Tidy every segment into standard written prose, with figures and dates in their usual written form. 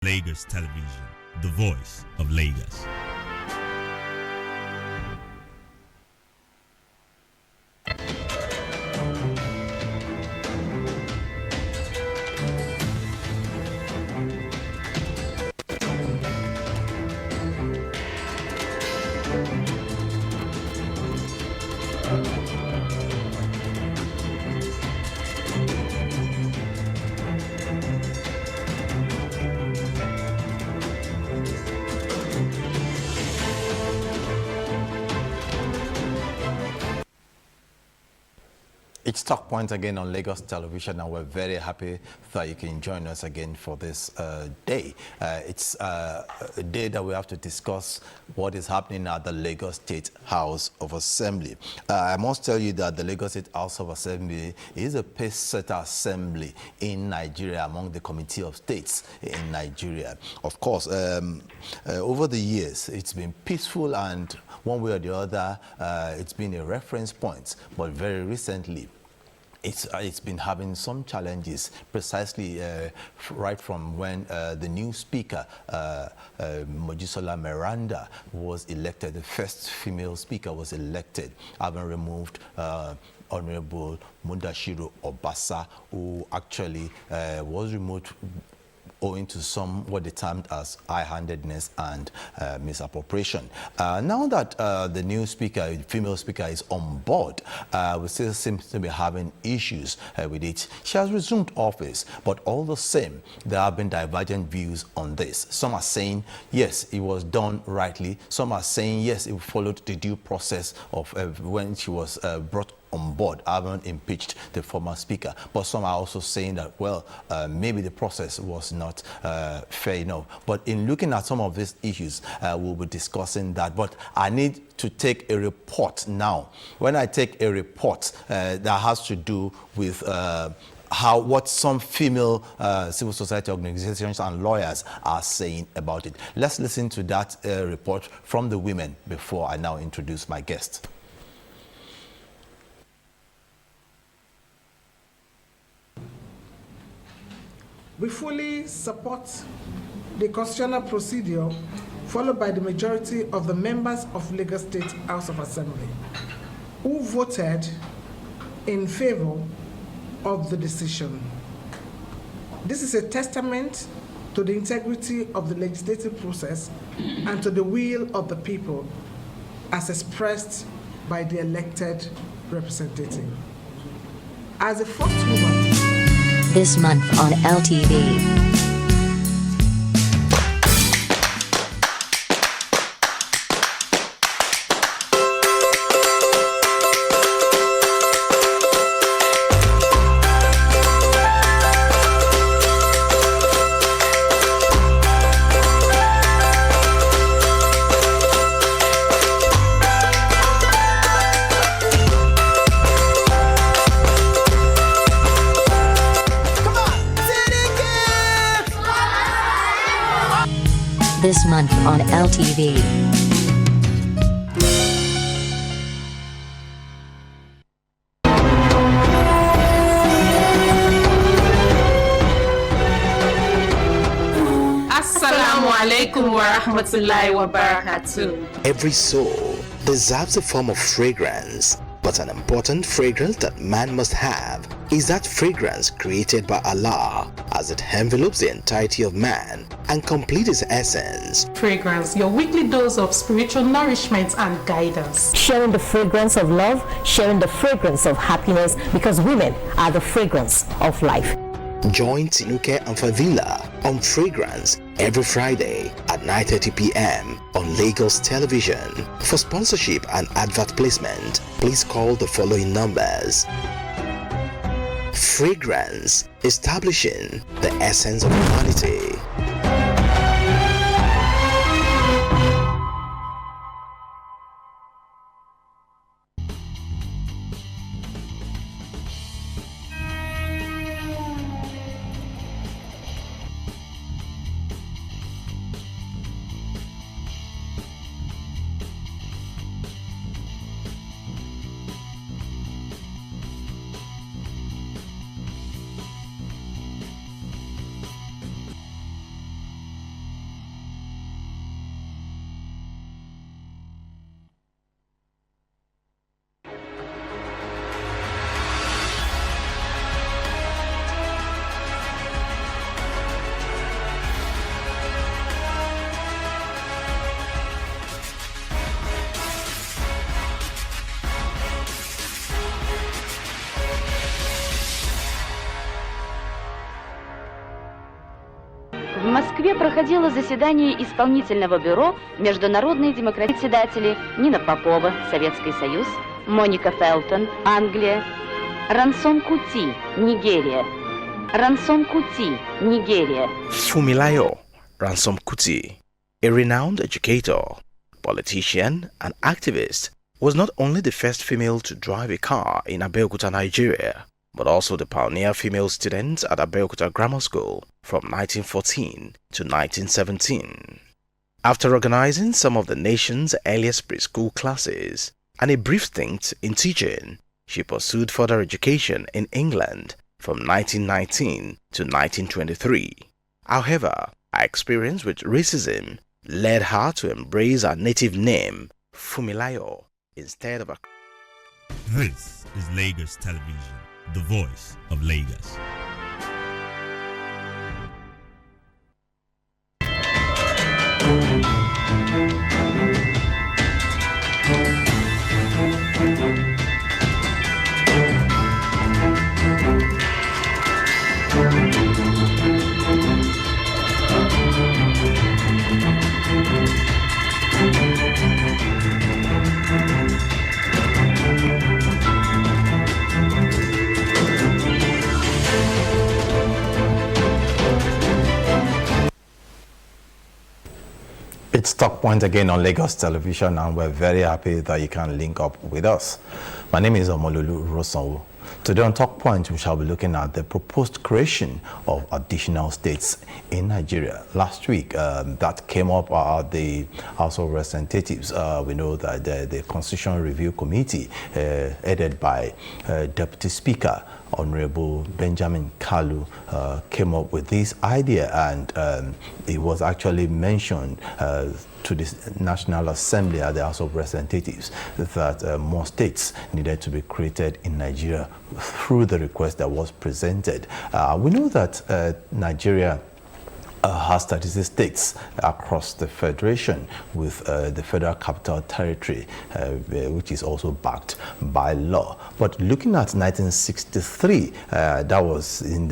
Lagos Television, the voice of Lagos. It's Talk Point again on Lagos Television, and we're very happy that you can join us again for this day. It's a day that we have to discuss what is happening at the Lagos State House of Assembly. I must tell you that the Lagos State House of Assembly is a pace-setter assembly in Nigeria among the Committee of States in Nigeria. Of course, over the years, it's been peaceful, and one way or the other, it's been a reference point. But very recently, it's been having some challenges, precisely right from when the new speaker, Mojisola Meranda, was elected. The first female speaker was elected, having removed Honorable Mudashiru Obasa, who actually was removed owing to some what they termed as high-handedness and misappropriation. Now that the new speaker, female speaker, is on board, we still seem to be having issues with it. She has resumed office, but all the same, there have been divergent views on this. Some are saying, yes, it was done rightly. Some are saying, yes, it followed the due process of when she was brought on board, haven't impeached the former speaker. But some are also saying that, well, maybe the process was not fair enough. But in looking at some of these issues, we'll be discussing that. But I need to take a report now. When I take a report that has to do with what some female civil society organizations and lawyers are saying about it. Let's listen to that report from the women before I now introduce my guest. We fully support the constitutional procedure followed by the majority of the members of Lagos State House of Assembly who voted in favor of the decision. This is a testament to the integrity of the legislative process and to the will of the people as expressed by the elected representative. As a first woman, this month on LTV. This month on LTV. Assalamu alaikum wa rahmatullahi wa barakatuh. Every soul deserves a form of fragrance, but an important fragrance that man must have is that fragrance created by Allah, as it envelopes the entirety of man and completes his essence. Fragrance, your weekly dose of spiritual nourishment and guidance. Sharing the fragrance of love, sharing the fragrance of happiness, because women are the fragrance of life. Join Tinuke and Fadila on Fragrance every Friday at 9:30 p.m. on Lagos Television. For sponsorship and advert placement, please call the following numbers. Fragrance, establishing the essence of humanity. Москве проходило заседание исполнительного бюро Международной демократии. Председатели Нина Попова, Советский Союз, Моника Фелтон, Англия, Рансон Кути, Нигерия, Рансон Кути, Нигерия. Funmilayo Ransome Kuti, a renowned educator, politician, and activist, was not only the first female to drive a car in Abeokuta, Nigeria, but also the pioneer female student at Abeokuta Grammar School from 1914 to 1917. After organizing some of the nation's earliest preschool classes and a brief stint in teaching, she pursued further education in England from 1919 to 1923. However, her experience with racism led her to embrace her native name, Funmilayo, instead of a... This is Lagos Television, the voice of Lagos. It's Talk Point again on Lagos Television, and we're very happy that you can link up with us. My name is Omololu Rosanwo. Today on Talk Point, we shall be looking at the proposed creation of additional states in Nigeria. Last week, that came up at the House of Representatives. We know that the Constitutional Review Committee, headed by Deputy Speaker Honorable Benjamin Kalu, came up with this idea, and it was actually mentioned to the National Assembly at the House of Representatives that more states needed to be created in Nigeria through the request that was presented. We know that Nigeria has 36 states across the federation, with the Federal Capital Territory, which is also backed by law. But looking at 1963, that was when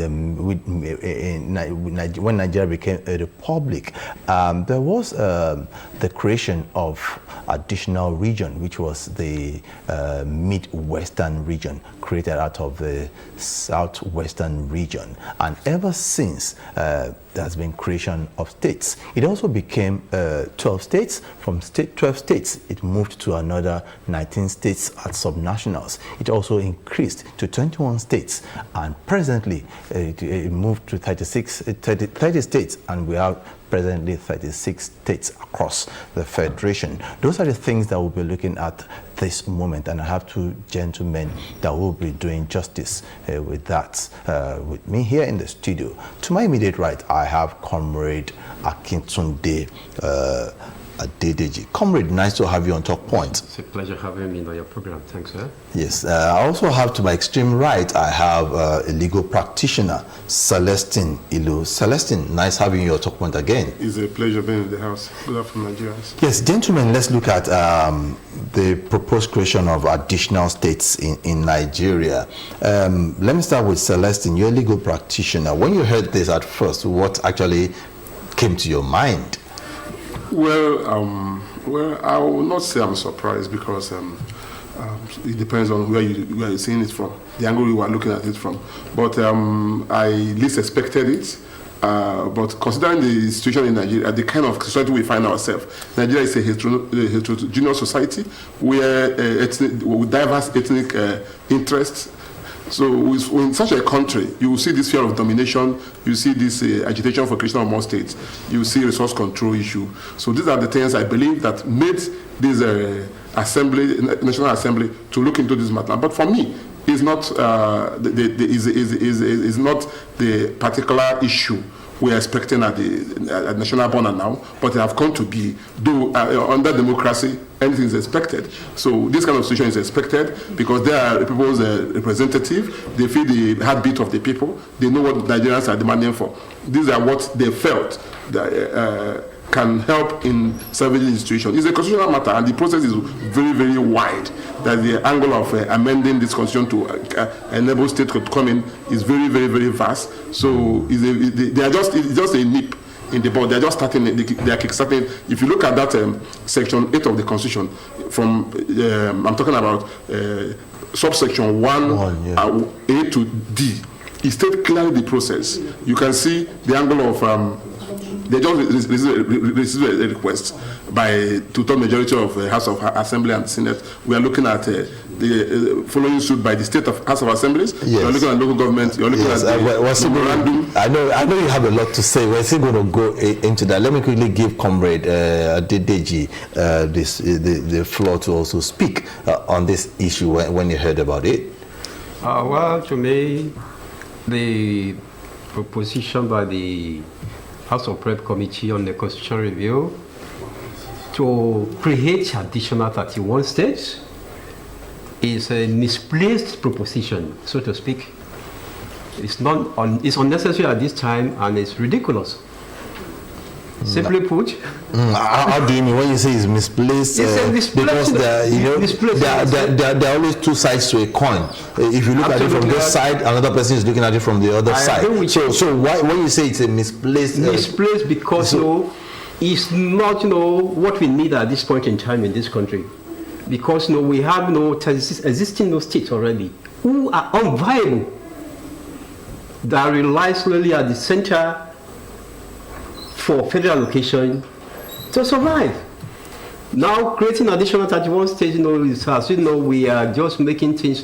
Nigeria became a republic, there was the creation of additional region, which was the Midwestern region, created out of the Southwestern region. And ever since, there has been creation of states. It also became 12 states. From 12 states, it moved to another 19 states as subnationals. It also increased to 21 states, and presently it moved to 30 states, and we have presently 36 states across the federation. Those are the things that we'll be looking at this moment, and I have two gentlemen that will be doing justice with that with me here in the studio. To my immediate right, I have Comrade Akintunde Adedeji. Comrade, nice to have you on Talk Point. It's a pleasure having me on your program. Thanks, sir. Yes, I also have to my extreme right, I have a legal practitioner, Celestine Ilu. Celestine, nice having you on Talk Point again. It's a pleasure being in the house. Good afternoon, Nigerians. Yes, gentlemen, let's look at the proposed creation of additional states in Nigeria. Let me start with Celestine. You're a legal practitioner. When you heard this at first, what actually came to your mind? Well, I will not say I'm surprised, because it depends on where you're seeing it from, the angle you are looking at it from. But I least expected it. But considering the situation in Nigeria, the kind of society we find ourselves, Nigeria is a heterogeneous society where with diverse ethnic interests. So in such a country, you will see this fear of domination, you see this agitation for creation of more states, you see resource control issue. So these are the things I believe that made this National Assembly to look into this matter. But for me, it's not is not the particular issue we are expecting at the national border now, but they have come to be. Though under democracy, anything is expected. So this kind of situation is expected because they are people's representative. They feel the heartbeat of the people. They know what Nigerians are demanding for. These are what they felt that can help in salvaging the situation. It's a constitutional matter, and the process is very, very wide. That the angle of amending this constitution to enable state to come in is very, very, very vast. So it's just a nip in the board. They're just starting. They are kickstarting. If you look at that section 8 of the Constitution, from I'm talking about subsection 1 A to D, it states clearly the process. You can see the angle of they just received a request by two-third majority of House of Assembly and Senate. We are looking at the following suit by the state of House of Assemblies. Yes. You are looking at local government. You are looking at the memorandum. I know you have a lot to say. We're still going to go into that. Let me quickly give Comrade Adedeji the floor to also speak on this issue when you heard about it. Well, to me, the proposition by the House of Rep Committee on the Constitutional Review to create additional 31 states is a misplaced proposition, so to speak. It's unnecessary at this time, and it's ridiculous. Simply put, how do you mean when you say it's misplaced? Because there are always two sides to a coin. If you look at it from this side, another person is looking at it from the other side. So why when you say it's a misplaced? Misplaced because it's not what we need at this point in time in this country. Because we have existing states already who are unviable, that rely solely at the center for federal allocation to survive. Now creating additional 31 states, as we are just making things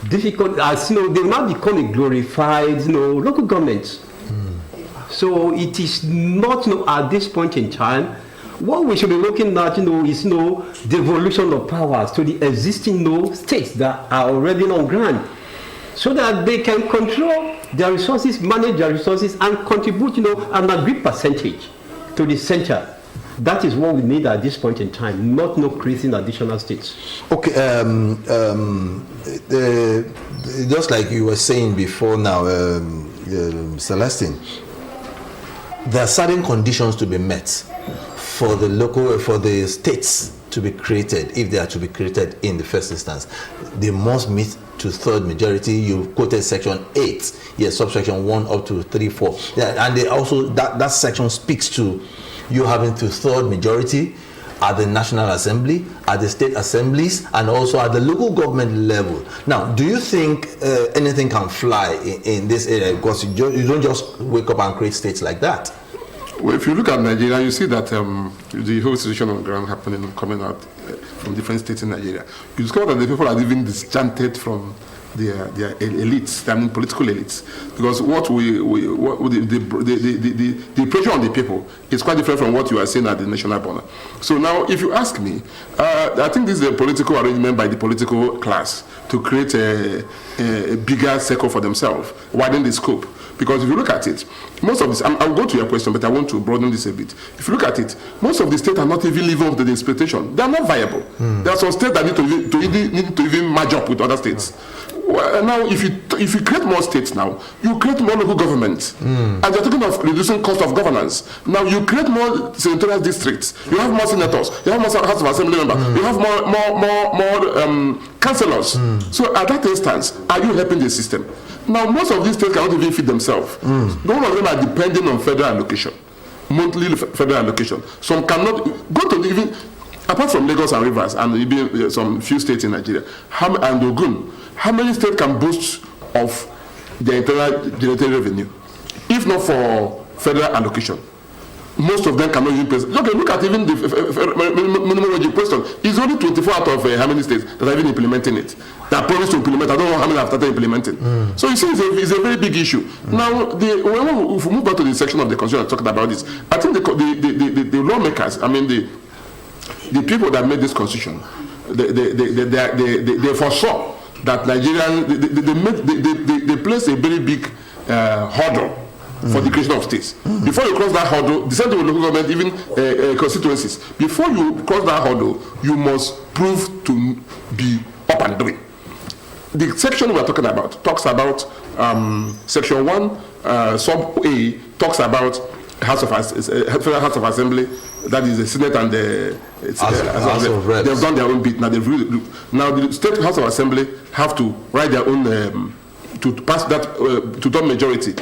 difficult. As they will now become a glorified local government. So it is not at this point in time. What we should be looking at is the evolution of powers to the existing states that are already on ground, so that they can control their resources, manage their resources, and contribute, an agreed percentage to the center. That is what we need at this point in time, not creating additional states. Okay, just like you were saying before now, Celestine, there are certain conditions to be met for the states to be created, if they are to be created in the first instance. They must meet two-third majority. You quoted section 8, yes, subsection 1 up to 3, 4. Yeah, and they also that section speaks to you having two-third majority at the National Assembly, at the state assemblies, and also at the local government level. Now, do you think anything can fly in this area? Because you don't just wake up and create states like that. Well, if you look at Nigeria, you see that the whole situation on the ground coming out from different states in Nigeria. You discover that the people are even disenchanted from their elites, I mean political elites, because the pressure on the people is quite different from what you are seeing at the national border. So now, if you ask me, I think this is a political arrangement by the political class to create a bigger circle for themselves, widen the scope. Because if you look at it, most of this, I'll go to your question, but I want to broaden this a bit. If you look at it, most of the states are not even living up to the expectation. They are not viable. There are some states that need to even merge up with other states. Well, now, if you create more states now, you create more local governments. And you're talking of reducing cost of governance. Now, you create more senatorial districts. You have more senators. You have more House of Assembly members. You have more councillors. So at that instance, are you helping the system? Now, most of these states cannot even feed themselves. None of them are depending on federal allocation, monthly federal allocation. Some cannot go to even, apart from Lagos and Rivers and even some few states in Nigeria, and Ogun, how many states can boast of their internal generated revenue, if not for federal allocation? Most of them cannot even pay. Okay, look at even the minimum wage question. It's only 24 out of how many states that are even implementing it. That promised to implement. I don't know how many have started implementing. So you see, it's a very big issue. Now, if we move back to the section of the Constitution talking about this, I think the lawmakers, I mean the people that made this Constitution, they foresaw that Nigerians they placed a very big hurdle for the creation of states. Before you cross that hurdle, the same thing with local government, even constituencies. Before you cross that hurdle, you must prove to be up and doing. The section we are talking about talks about section 1, sub A, talks about Federal House of Assembly, that is the Senate and the House of Reps. They've done their own bit. Now the State House of Assembly have to write their own to pass that to done majority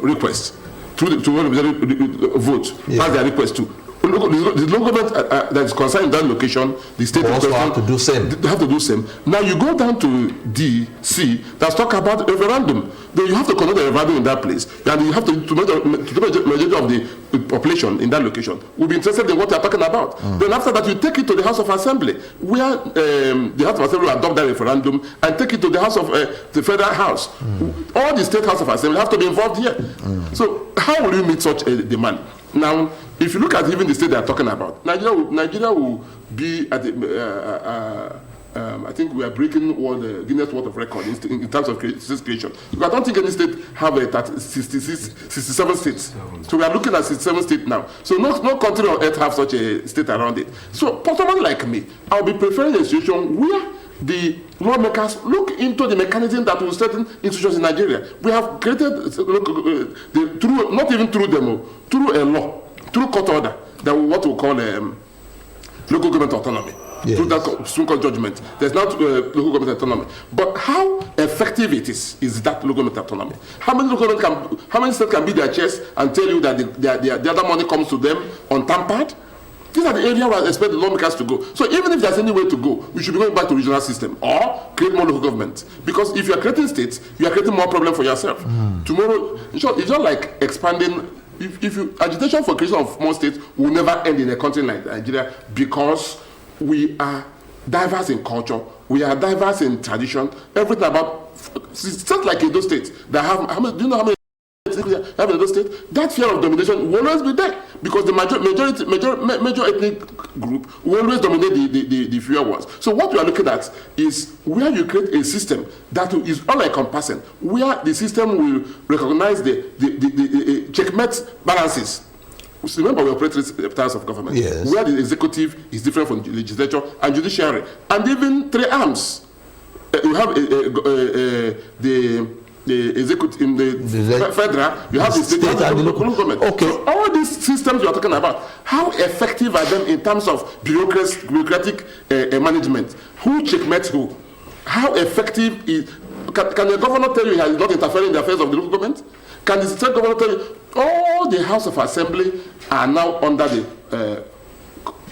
request. through the vote. Yeah. That's their request too. The local government that is concerned in that location, the state also have to do same. They have to do same. Now you go down to D.C. that's talk about referendum. Then you have to conduct a referendum in that place, and you have to make the majority of the population in that location will be interested in what they are talking about. Then after that, you take it to the House of Assembly, where the House of Assembly will adopt that referendum and take it to the House of the Federal House. All the state House of Assembly have to be involved here. So how will you meet such a demand? Now, if you look at even the state they are talking about, Nigeria will be at the, I think we are breaking the Guinness World of Record in terms of state creation. I don't think any state have 67 states. So we are looking at 67 states now. So no country on earth have such a state around it. So for someone like me, I'll be preferring a situation where the lawmakers look into the mechanism that will strengthen institutions in Nigeria. We have created, through, not even through demo, through a law, through court order, that what we call local government autonomy. Yes. Through that Supreme Court judgment, there's not local government autonomy. But how effective it is that local government autonomy? How many states can be their chairs and tell you that the other money comes to them untampered? These are the areas where I expect the lawmakers to go. So even if there's any way to go, we should be going back to regional system or create more local government. Because if you are creating states, you are creating more problem for yourself. Tomorrow, it's not like expanding. If you agitation for creation of more states will never end in a country like Nigeria, because we are diverse in culture, we are diverse in tradition, everything about. It's just like in those states that have. Do you know how many? Have in those states, that fear of domination will always be there, because the major ethnic group will always dominate the fewer ones. So what we are looking at is where you create a system that is all-encompassing, where the system will recognize the checkmate balances. Remember, we operate three types of government, yes, where the executive is different from the legislature and judiciary, and even three arms. You have the executive in the federal, you have the state and the local government. Okay. So all these systems you are talking about, how effective are them in terms of bureaucratic management? Who checkmates who? How effective is? Can the governor tell you he is not interfering in the affairs of the local government? Can the state governor tell you all the House of Assembly are now under the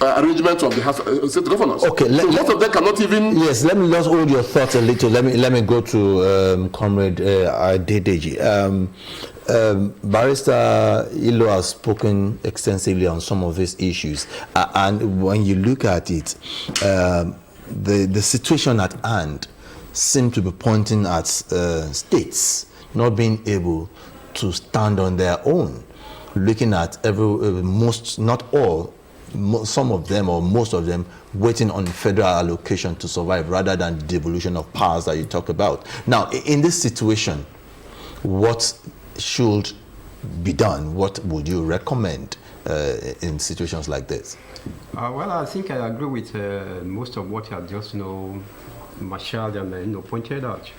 arrangement of the House state governors? Okay, so most of them cannot even. Yes, let me just hold your thoughts a little. Let me go to Comrade Adedeji. Barrister Ilo has spoken extensively on some of these issues, and when you look at it, the situation at hand seems to be pointing at states not being able to stand on their own. Looking at not all. Some of them or most of them waiting on federal allocation to survive rather than the devolution of powers that you talk about. Now, in this situation, what should be done? What would you recommend in situations like this? Well, I think I agree with most of what you have just marshaled and pointed out.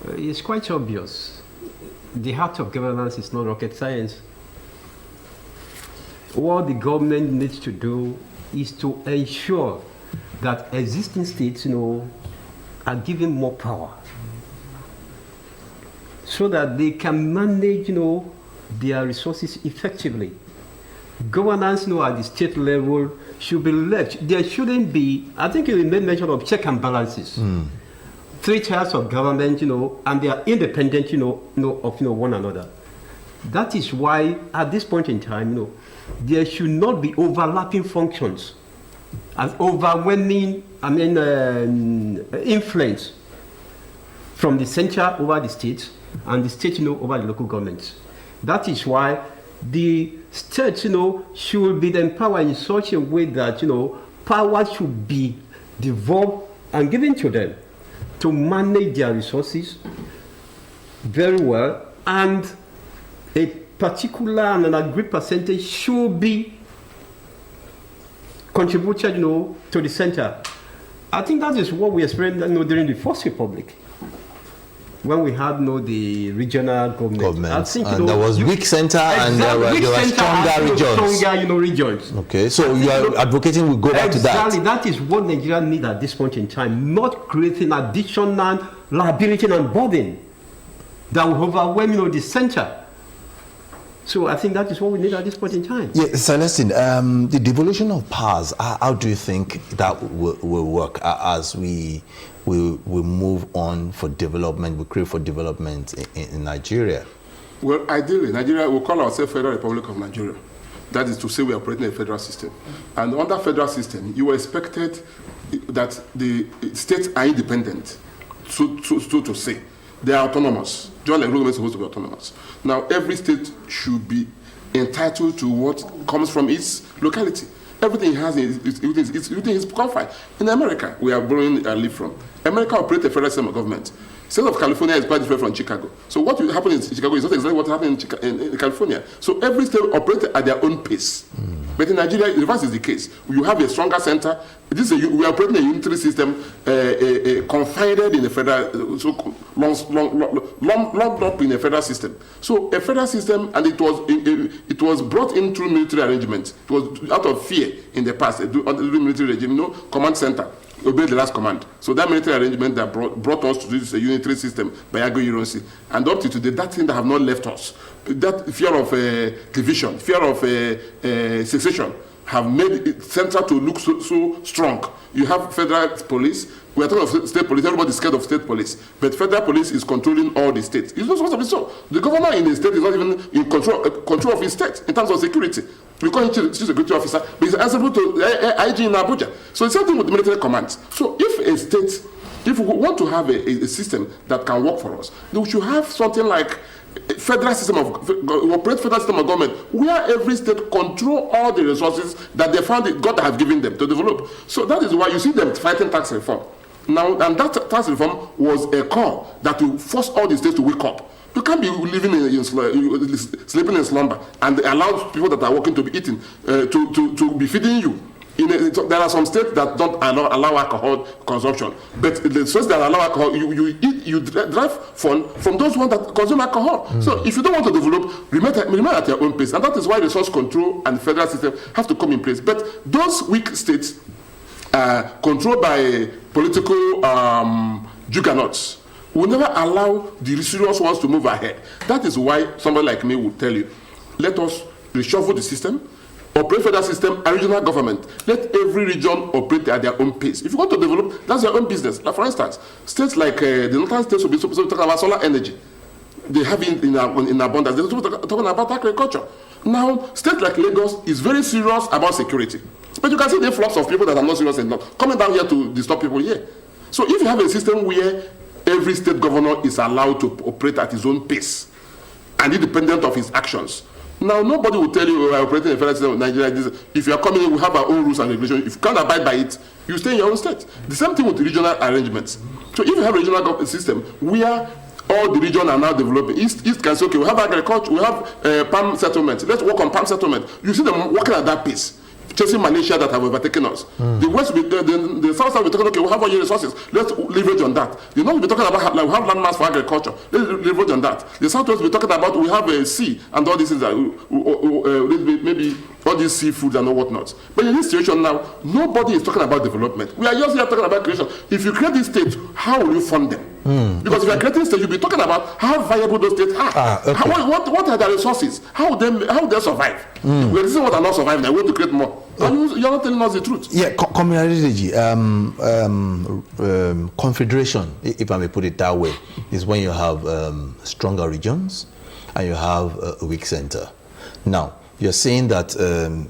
It's quite obvious. The heart of governance is not rocket science. What the government needs to do is to ensure that existing states, are given more power, so that they can manage, their resources effectively. Governance, at the state level should be left. There shouldn't be. I think you made mention of check and balances. Three tiers of government, and they are independent, of one another. That is why, at this point in time, there should not be overlapping functions and overwhelming, influence from the center over the states and the state, over the local governments. That is why the states, should be empowered in such a way that, power should be devolved and given to them to manage their resources very well, and a particular and an agreed percentage should be contributed, to the center. I think that is what we experienced, during the First Republic, when we had, the regional government. I think, and there was weak center, and there were stronger regions. Stronger, regions. Okay, so you are advocating we go back to that. Exactly, that is what Nigeria needs at this point in time. Not creating additional liability and burden that will overwhelm, the center. So I think that is what we need at this point in time. Yeah, Celestine, the devolution of powers, how do you think that will work as we move on for development, we crave for development in Nigeria? Well, ideally, Nigeria will call ourselves Federal Republic of Nigeria. That is to say we are operating a federal system. And under federal system, you are expected that the states are independent, so to say. They are autonomous. Just like government is supposed to be autonomous. Now, every state should be entitled to what comes from its locality. Everything it has, everything is confined. In America, we are borrowing a leaf from. America operates a federal system of government. The state of California is quite different from Chicago. So what will happen in Chicago is not exactly what happened in California. So every state operates at their own pace. But in Nigeria, the reverse is the case. You have a stronger center. We are operating a unitary system confined in a federal, so long up in a federal system. So a federal system, and it was brought in through military arrangements. It was out of fear in the past, under the military regime, command center. Obey the last command. So that military arrangement that brought us to this unitary system by Agbo-Ironsi, and up to today, that thing that have not left us, that fear of division, fear of secession, have made it central to look so strong. You have federal police. We are talking of state police. Everybody is scared of state police, but federal police is controlling all the states. It's not supposed to be so. The governor in the state is not even in control of his state in terms of security. We call him chief security officer, but he's answerable to IG in Abuja. So it's something with the military commands. So if we want to have a system that can work for us, then we should have something like a federal system of government where every state control all the resources that they found God have given them to develop. So that is why you see them fighting tax reform. Now, and that tax reform was a call that will force all the states to wake up. You can't be living sleeping in slumber and allow people that are working to be eating, to be feeding you. There are some states that don't allow alcohol consumption, but the states that allow alcohol, you derive fund from those ones that consume alcohol. So if you don't want to develop, remain at your own pace, and that is why resource control and federal system have to come in place. But those weak states, controlled by political juggernauts, will never allow the serious ones to move ahead. That is why somebody like me will tell you, let us reshuffle the system, operate federal system and regional government. Let every region operate at their own pace. If you want to develop, that's their own business. Like for instance, states like the northern states will be talking about solar energy. They have it in abundance. They're talking about agriculture. Now, states like Lagos is very serious about security. But you can see the influx of people that are not serious enough coming down here to disturb people here. So if you have a system where every state governor is allowed to operate at his own pace and independent of his actions, now nobody will tell you, we are operating in a federal system of Nigeria. If you are coming in, we have our own rules and regulations. If you can't abide by it, you stay in your own state. The same thing with regional arrangements. So if you have a regional government system where all the region are now developing, East can say, okay, we have agriculture, we have palm settlement. Let's work on palm settlement. You see them working at that pace, chasing Malaysia that have overtaken us. The West, the South will be talking, okay, we have all your resources. Let's leverage on that. The North will be talking about, like, we have landmass for agriculture. Let's leverage on that. The Southwest will be talking about, we have a sea and all these things, maybe all these seafood and all whatnot. But in this situation now, nobody is talking about development. We are just here talking about creation. If you create these states, how will you fund them? Because if you are creating states, you'll be talking about how viable those states are. Okay. What are their resources? How will they survive? Well, this is what are not surviving. They want to create more. You're not telling us the truth. Yeah, Community confederation, if I may put it that way, is when you have stronger regions and you have a weak center. Now, you're saying that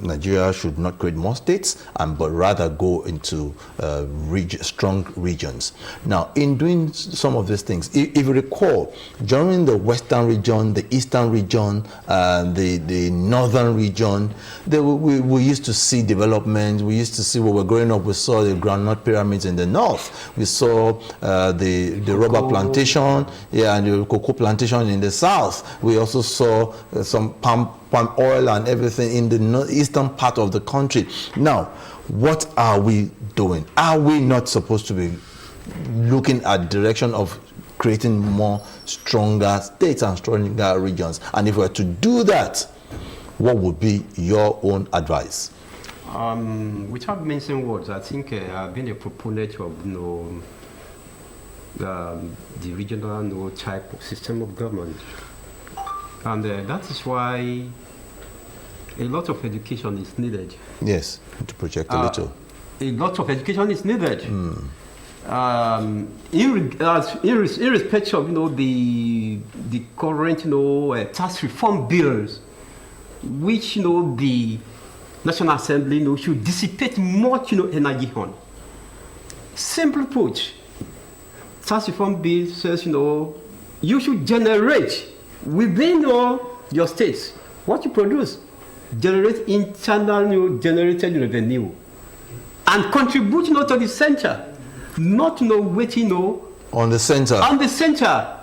Nigeria should not create more states, but rather go into strong regions. Now, in doing some of these things, if you recall, during the western region, the eastern region, the northern region, we used to see development. We used to see, when we were growing up, we saw the groundnut pyramids in the north. We saw the rubber plantation, and the cocoa plantation in the south. We also saw some palm oil and everything in the eastern part of the country. Now, what are we doing? Are we not supposed to be looking at the direction of creating more stronger states and stronger regions? And if we were to do that, what would be your own advice? Without mentioning words, I think I've been a proponent of the regional type of system of government. And that is why a lot of education is needed. Yes, to project a little. A lot of education is needed. Irrespective of the current tax reform bills, which the National Assembly should dissipate much energy on. Simply put, tax reform bill says you should generate within your states what you produce, generate internal generated revenue, and contribute to the center, not waiting on the center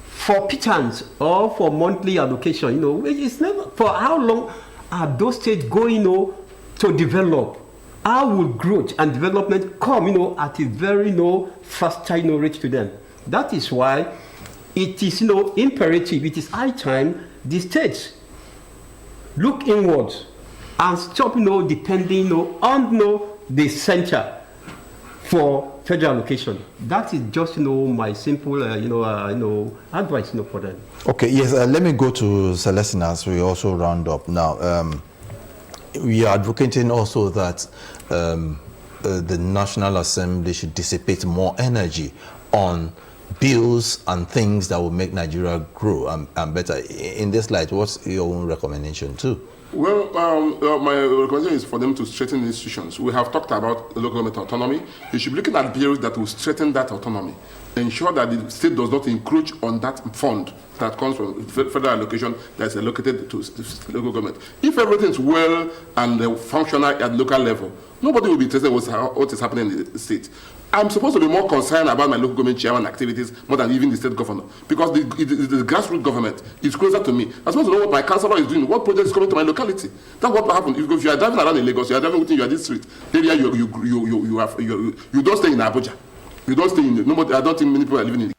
for pittance or for monthly allocation. Which is never. For how long are those states going to develop? How will growth and development come at a very faster rate to them? That is why it is imperative. It is high time the states look inwards and stop depending on the center for federal allocation. That is just my simple advice for them. Okay, yes, let me go to Celestine as we also round up now. We are advocating also that the National Assembly should dissipate more energy on bills and things that will make Nigeria grow and better. In this light, what's your own recommendation too? Well, my recommendation is for them to strengthen the institutions. We have talked about local government autonomy. They should be looking at bills that will strengthen that autonomy, ensure that the state does not encroach on that fund that comes from federal allocation that is allocated to local government. If everything is well and functional at local level, nobody will be interested in what is happening in the state. I'm supposed to be more concerned about my local government chairman activities more than even the state governor, because the grassroots government is closer to me. I'm supposed to know what my councillor is doing, what project is coming to my locality. That's what will happen. If you are driving around in Lagos, you are driving within your district area, you don't stay in Abuja. You don't stay in nobody. I don't think many people are living in